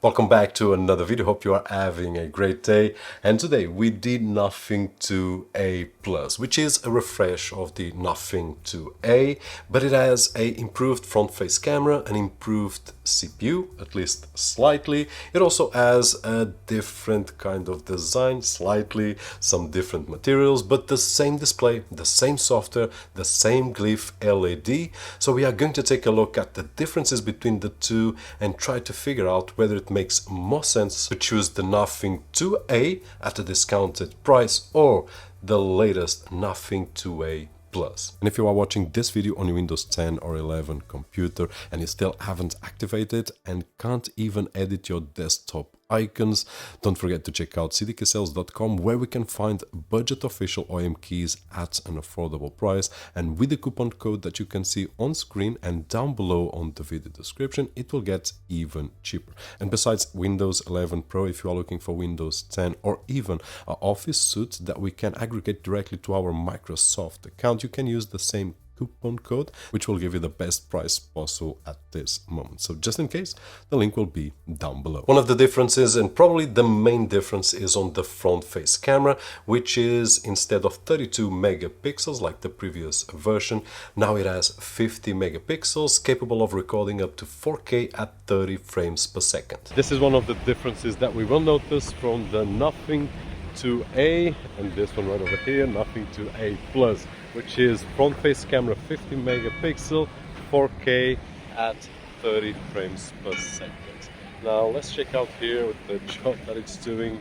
Welcome back to another video. Hope you are having a great day. And today we did Nothing 2A+, which is a refresh of the Nothing 2A, but it has a improved front face camera, an improved CPU, at least slightly. It also has a different kind of design, slightly, some different materials, but the same display, the same software, the same glyph LED. So we are going to take a look at the differences between the two and try to figure out whether it makes more sense to choose the Nothing 2A at a discounted price or the latest Nothing 2A Plus. And if you are watching this video on your Windows 10 or 11 computer and you still haven't activated and can't even edit your desktop icons, don't forget to check out cdksales.com, where we can find budget official OEM keys at an affordable price, and with the coupon code that you can see on screen and down below on the video description, it will get even cheaper. And besides Windows 11 Pro, if you are looking for Windows 10 or even an Office suite that we can aggregate directly to our Microsoft account, you can use the same coupon code, which will give you the best price possible at this moment. So just in case, the link will be down below. One of the differences, and probably the main difference, is on the front face camera, which is, instead of 32 megapixels like the previous version, now it has 50 megapixels, capable of recording up to 4K at 30 frames per second. This is one of the differences that we will notice from the Nothing 2A and this one right over here, Nothing 2A Plus, which is front face camera 50 megapixel, 4K at 30 frames per second. Now let's check out here the job that it's doing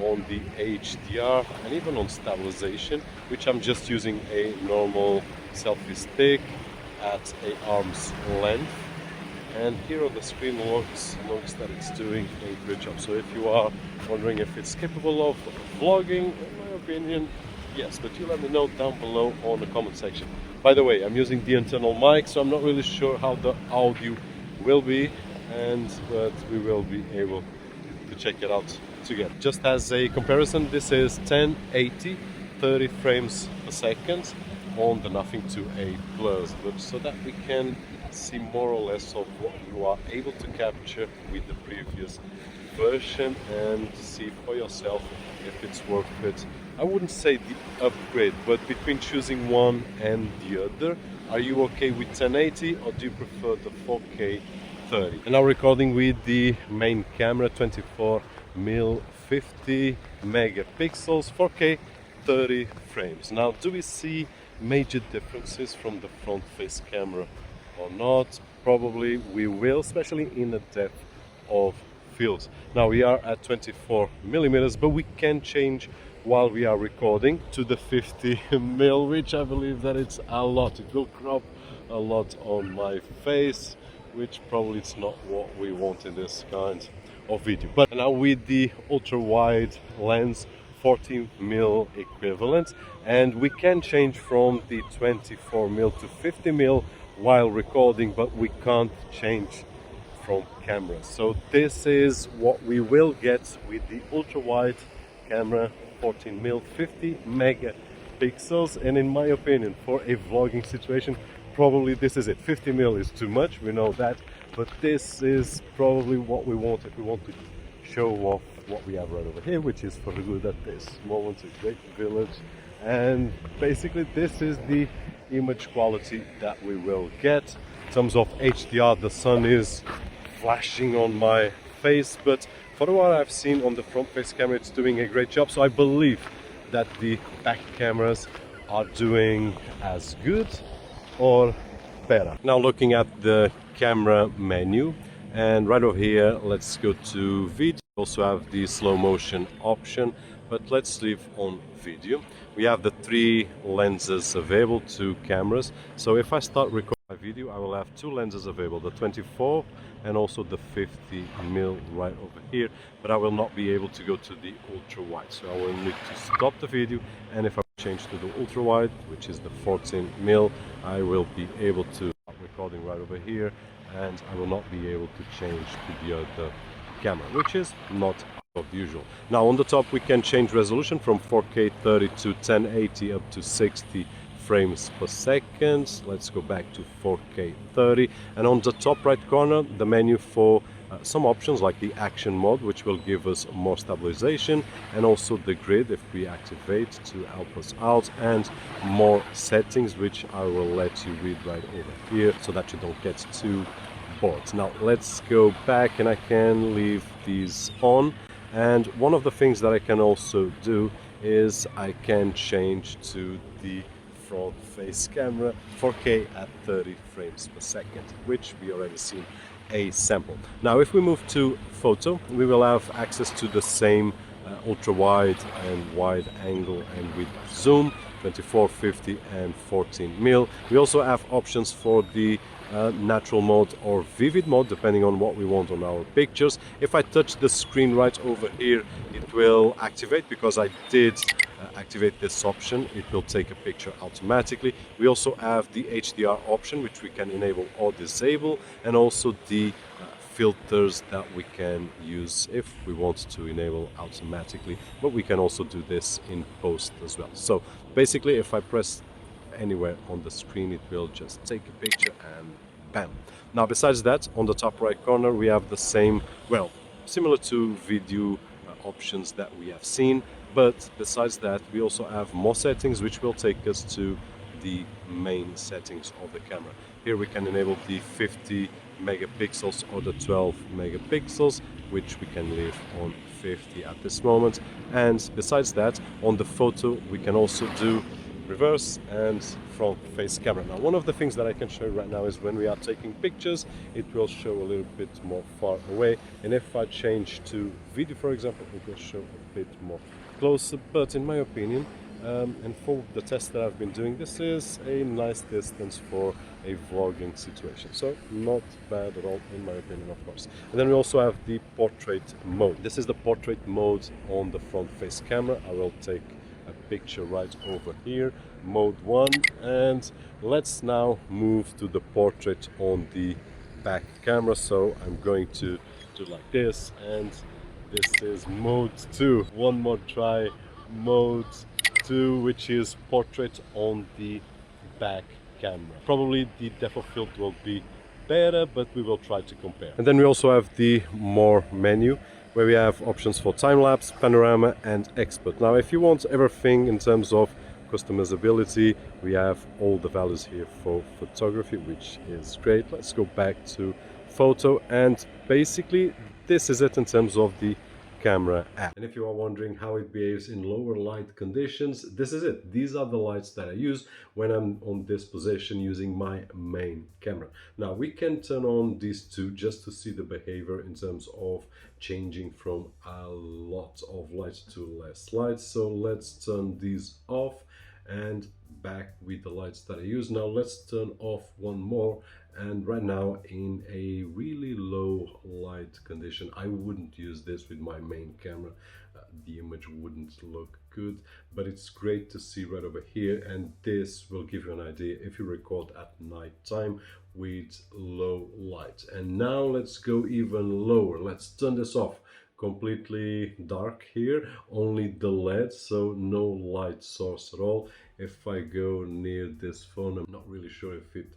on the HDR and even on stabilization, which I'm just using a normal selfie stick at an arm's length. And here on the screen looks that it's doing a great job. So if you are wondering if it's capable of vlogging, in my opinion, yes, but you let me know down below on the comment section. By the way, I'm using the internal mic, so I'm not really sure how the audio will be, but we will be able to check it out together. Just as a comparison, this is 1080, 30 frames per second on the Nothing 2A Plus, but so that we can see more or less of what you are able to capture with the previous version and see for yourself if it's worth it. I wouldn't say the upgrade, but between choosing one and the other, are you okay with 1080 or do you prefer the 4K 30? And now recording with the main camera, 24mm 50 megapixels, 4K 30 frames. Now, do we see major differences from the front face camera or not? Probably we will, especially in the depth of field. Now we are at 24 millimeters, but we can change while we are recording to the 50mm, which I believe that it's a lot. It will crop a lot on my face, which probably it's not what we want in this kind of video. But now with the ultra wide lens, 14mm equivalent, and we can change from the 24mm to 50mm while recording, but we can't change from camera. So this is what we will get with the ultra wide camera, 14mm 50 megapixels, and in my opinion, for a vlogging situation, probably this is it. 50mm is too much, we know that, but this is probably what we want if we want to show off what we have right over here, which is for good at this moment, a great village. And basically this is the image quality that we will get. In terms of HDR, the sun is flashing on my face, but for what I've seen on the front face camera, it's doing a great job. So I believe that the back cameras are doing as good or better. Now looking at the camera menu, and right over here, let's go to video. Also have the slow motion option, but let's leave on video. We have the 3 lenses available, 2 cameras. So if I start recording my video, I will have 2 lenses available, the 24 and also the 50mm right over here, but I will not be able to go to the ultra wide. So I will need to stop the video, and if I change to the ultra wide, which is the 14mm, I will be able to start recording right over here, and I will not be able to change to the other camera, which is not of usual. Now on the top we can change resolution from 4K 30 to 1080 up to 60 frames per second. Let's go back to 4K 30, and on the top right corner the menu for some options like the action mode, which will give us more stabilization, and also the grid if we activate to help us out, and more settings, which I will let you read right over here so that you don't get too board. Now let's go back, and I can leave these on, and one of the things that I can also do is I can change to the front face camera 4K at 30 frames per second, which we already seen a sample. Now if we move to photo, we will have access to the same ultra wide and wide angle and with zoom 24, 50 and 14 mil. We also have options for the natural mode or vivid mode, depending on what we want on our pictures. If I touch the screen right over here, it will activate because I did activate this option. It will take a picture automatically. We also have the HDR option, which we can enable or disable, and also the filters that we can use if we want to enable automatically, but we can also do this in post as well. So basically, if I press anywhere on the screen, it will just take a picture and bam. Now besides that, on the top right corner we have the same, well, similar to video options that we have seen, but besides that we also have more settings, which will take us to the main settings of the camera. Here we can enable the 50 megapixels or the 12 megapixels, which we can leave on 50 at this moment. And besides that, on the photo we can also do reverse and front face camera. Now one of the things that I can show you right now is when we are taking pictures, it will show a little bit more far away, and if I change to video, for example, it will show a bit more closer. But in my opinion, and for the test that I've been doing, this is a nice distance for a vlogging situation, so not bad at all in my opinion, of course. And then we also have the portrait mode. This is the portrait mode on the front face camera. I will take a picture right over here, mode 1, and let's now move to the portrait on the back camera. So I'm going to do like this, and this is mode 2. One more try, mode 2, which is portrait on the back camera. Probably the depth of field will be better, but we will try to compare. And then we also have the more menu, where we have options for time-lapse, panorama and expert. Now if you want everything in terms of customizability, we have all the values here for photography, which is great. Let's go back to photo, and basically this is it in terms of the camera app. And if you are wondering how it behaves in lower light conditions, this is it. These are the lights that I use when I'm on this position using my main camera. Now we can turn on these two just to see the behavior in terms of changing from a lot of light to less light. So let's turn these off and back with the lights that I use. Now let's turn off one more, and right now in a really low light condition, I wouldn't use this with my main camera. The image wouldn't look good, but it's great to see right over here, and this will give you an idea if you record at night time with low light. And now let's go even lower. Let's turn this off. Completely dark here, only the LED, so no light source at all. If I go near this phone, I'm not really sure if it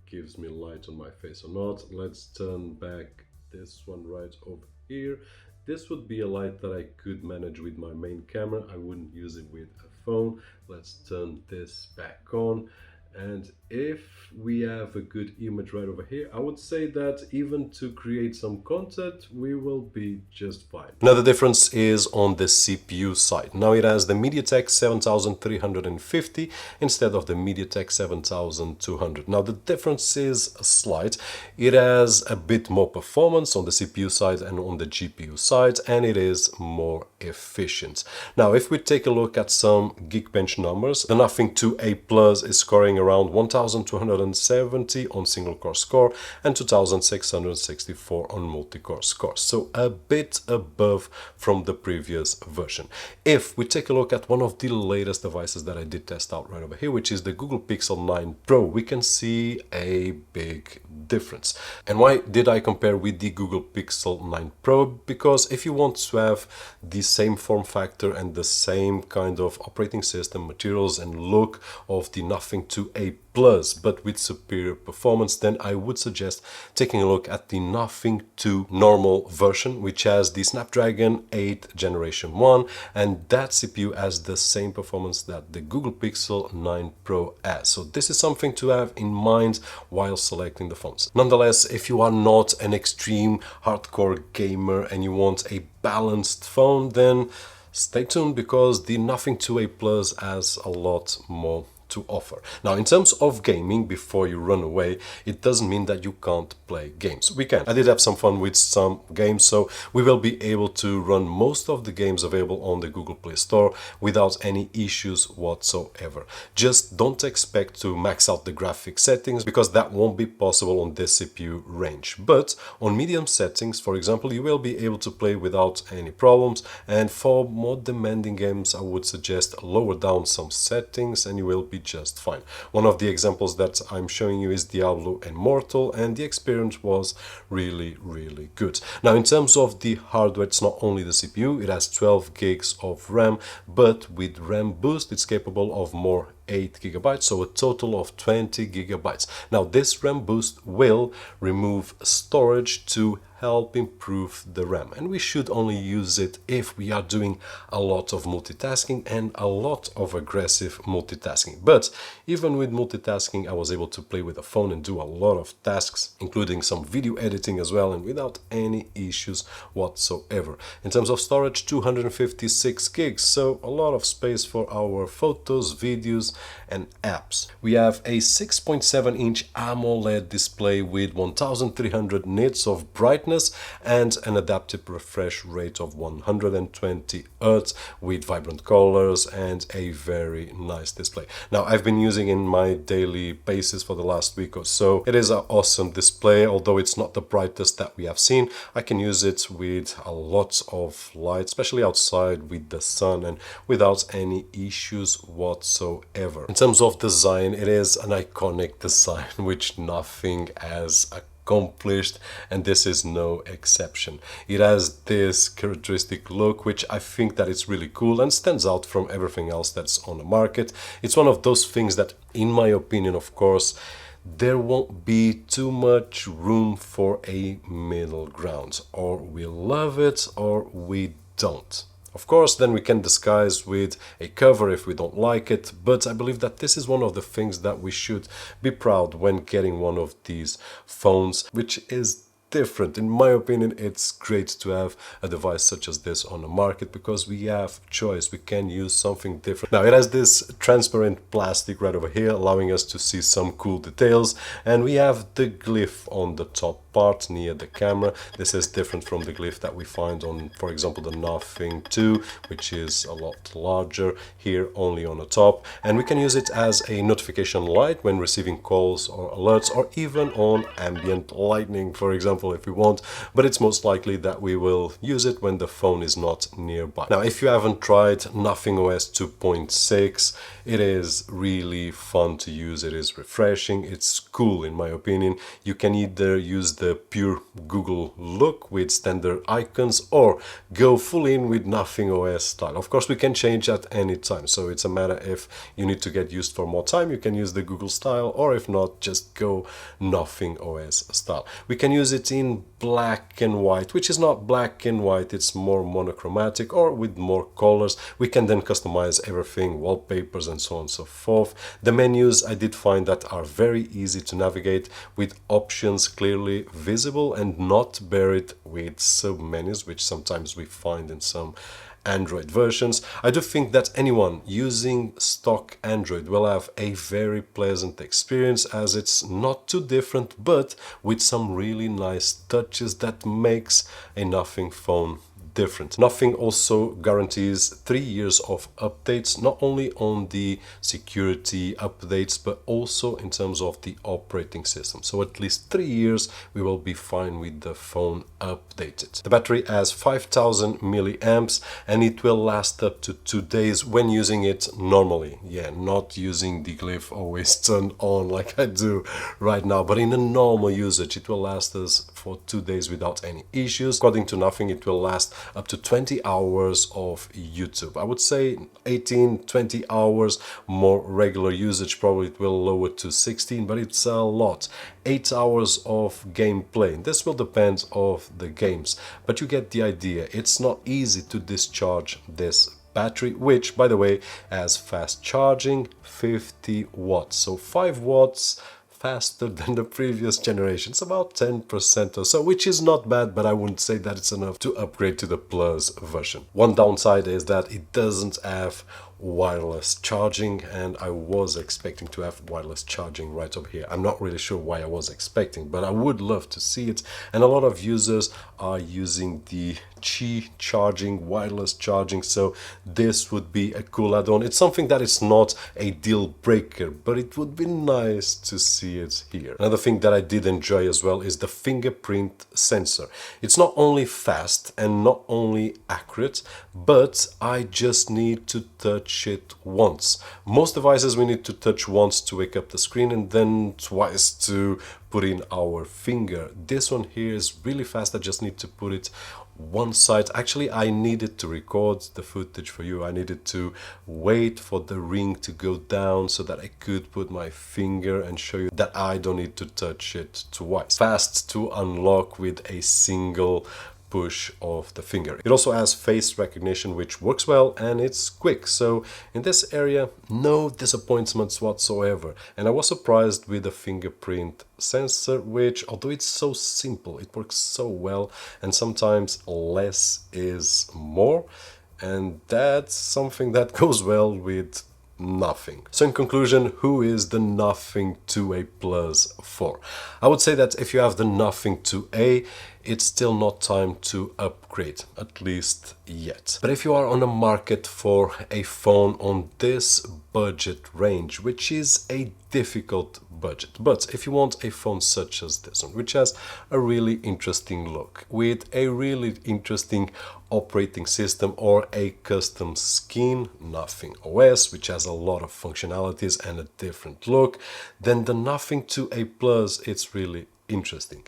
gives me light on my face or not. Let's turn back this one right over here. This would be a light that I could manage with my main camera. I wouldn't use it with a phone. Let's turn this back on. And if we have a good image right over here, I would say that even to create some content, we will be just fine. Now the difference is on the CPU side. Now it has the MediaTek 7350 instead of the MediaTek 7200. Now the difference is slight. It has a bit more performance on the CPU side and on the GPU side, and it is more efficient. Now if we take a look at some Geekbench numbers, the Nothing 2A Plus is scoring around 1270 on single core score and 2664 on multi-core score, so a bit above from the previous version. If we take a look at one of the latest devices that I did test out right over here, which is the Google Pixel 9 Pro, we can see a big difference. And why did I compare with the Google Pixel 9 Pro? Because if you want to have the same form factor and the same kind of operating system, materials and look of the Nothing 2 A Plus but with superior performance, then I would suggest taking a look at the Nothing 2 normal version, which has the Snapdragon 8 Generation 1, and that CPU has the same performance that the Google Pixel 9 Pro has. So this is something to have in mind while selecting the phones. Nonetheless, if you are not an extreme hardcore gamer and you want a balanced phone, then stay tuned, because the Nothing 2 A Plus has a lot more to offer. Now, in terms of gaming, before you run away, it doesn't mean that you can't play games. We can. I did have some fun with some games, so we will be able to run most of the games available on the Google Play Store without any issues whatsoever. Just don't expect to max out the graphics settings, because that won't be possible on this CPU range. But on medium settings, for example, you will be able to play without any problems, and for more demanding games, I would suggest lower down some settings and you will be just fine. One of the examples that I'm showing you is Diablo Immortal, and the experience was really good. Now, in terms of the hardware, it's not only the CPU, it has 12 gigs of RAM, but with RAM boost it's capable of more 8 gigabytes, so a total of 20 gigabytes. Now, this RAM boost will remove storage to help improve the RAM, and we should only use it if we are doing a lot of multitasking and a lot of aggressive multitasking. But even with multitasking, I was able to play with a phone and do a lot of tasks, including some video editing as well, and without any issues whatsoever. In terms of storage, 256 gigs, so a lot of space for our photos, videos and apps. We have a 6.7-inch AMOLED display with 1300 nits of brightness and an adaptive refresh rate of 120 Hz with vibrant colors and a very nice display. Now, I've been using in my daily basis for the last week or so. It is an awesome display, although it's not the brightest that we have seen. I can use it with a lot of light, especially outside with the sun, and without any issues whatsoever. In terms of design, it is an iconic design which nothing has accomplished, and this is no exception. It has this characteristic look which I think that it's really cool and stands out from everything else that's on the market. It's one of those things that, in my opinion, of course, there won't be too much room for a middle ground. Or we love it or we don't. Of course, then we can disguise with a cover if we don't like it, but I believe that this is one of the things that we should be proud when getting one of these phones, which is different. In my opinion, it's great to have a device such as this on the market, because we have choice. We can use something different. Now, it has this transparent plastic right over here, allowing us to see some cool details, and we have the glyph on the top part near the camera. This is different from the glyph that we find on, for example, the Nothing 2, which is a lot larger, here only on the top, and we can use it as a notification light when receiving calls or alerts, or even on ambient lighting, for example, if we want, but it's most likely that we will use it when the phone is not nearby. Now, if you haven't tried Nothing OS 2.6, it is really fun to use. It is refreshing, it's cool in my opinion. You can either use the pure Google look with standard icons, or go full in with Nothing OS style. Of course, we can change at any time, so it's a matter if you need to get used for more time, you can use the Google style, or if not, just go Nothing OS style. We can use it in black and white, which is not black and white, it's more monochromatic, or with more colors. We can then customize everything, wallpapers and so on and so forth. The menus, I did find that are very easy to navigate, with options clearly visible and not buried with submenus, which sometimes we find in some Android versions. I do think that anyone using stock Android will have a very pleasant experience, as it's not too different, but with some really nice touches that makes a Nothing phone different. Nothing also guarantees 3 years of updates, not only on the security updates, but also in terms of the operating system. So at least 3 years we will be fine with the phone updated. The battery has 5000 milliamps and it will last up to 2 days when using it normally. Yeah, not using the glyph always turned on like I do right now, but in a normal usage it will last us for 2 days without any issues. According to Nothing, it will last up to 20 hours of YouTube. I would say 18-20 hours. More regular usage probably it will lower to 16, but it's a lot. 8 hours of gameplay. This will depend on the games, but you get the idea. It's not easy to discharge this battery, which by the way has fast charging, 50 watts, so 5 watts faster than the previous generation. It's about 10% or so, which is not bad, but I wouldn't say that it's enough to upgrade to the Plus version. One downside is that it doesn't have wireless charging, and I was expecting to have wireless charging right over here. I'm not really sure why I was expecting, but I would love to see it, and a lot of users are using the Qi charging, wireless charging, so this would be a cool add-on. It's something that is not a deal breaker, but it would be nice to see it here. Another thing that I did enjoy as well is the fingerprint sensor. It's not only fast and not only accurate, but I just need to touch it once. Most devices we need to touch once to wake up the screen and then twice to put in our finger. This one here is really fast. I just need to put it one side. Actually, I needed to record the footage for you. I needed to wait for the ring to go down so that I could put my finger and show you that I don't need to touch it twice. Fast to unlock with a single push of the finger. It also has face recognition, which works well, and it's quick. So in this area, no disappointments whatsoever. And I was surprised with the fingerprint sensor, which, although it's so simple, it works so well, and sometimes less is more. And that's something that goes well with Nothing. So in conclusion, who is the Nothing 2A Plus for? I would say that if you have the Nothing 2A, it's still not time to upgrade, at least yet. But if you are on the market for a phone on this budget range, which is a difficult budget, but if you want a phone such as this one, which has a really interesting look, with a really interesting operating system or a custom skin, Nothing OS, which has a lot of functionalities and a different look, then the Nothing 2A Plus, it's really interesting.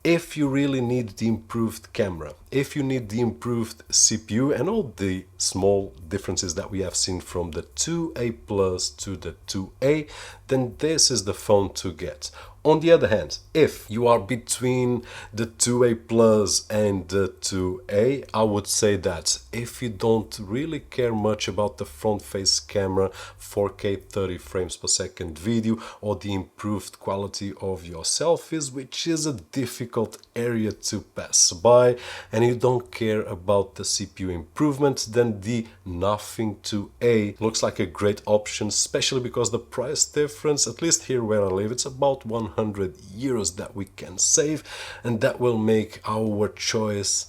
If you really need the improved camera, if you need the improved CPU and all the small differences that we have seen from the 2A Plus to the 2A, then this is the phone to get. On the other hand, if you are between the 2A Plus and the 2A, I would say that if you don't really care much about the front face camera, 4K 30 frames per second video, or the improved quality of your selfies, which is a difficult area to pass by, and you don't care about the CPU improvement, then the Nothing 2A looks like a great option, especially because the price difference, at least here where I live, it's about 100 euros that we can save, and that will make our choice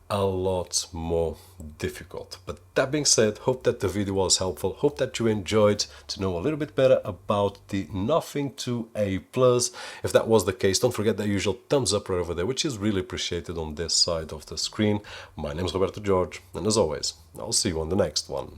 a lot more difficult. But that being said, hope that the video was helpful, hope that you enjoyed to know a little bit better about the Nothing 2A Plus. If that was the case, don't forget the usual thumbs up right over there, which is really appreciated on this side of the screen. My name is Roberto Jorge, and as always, I'll see you on the next one.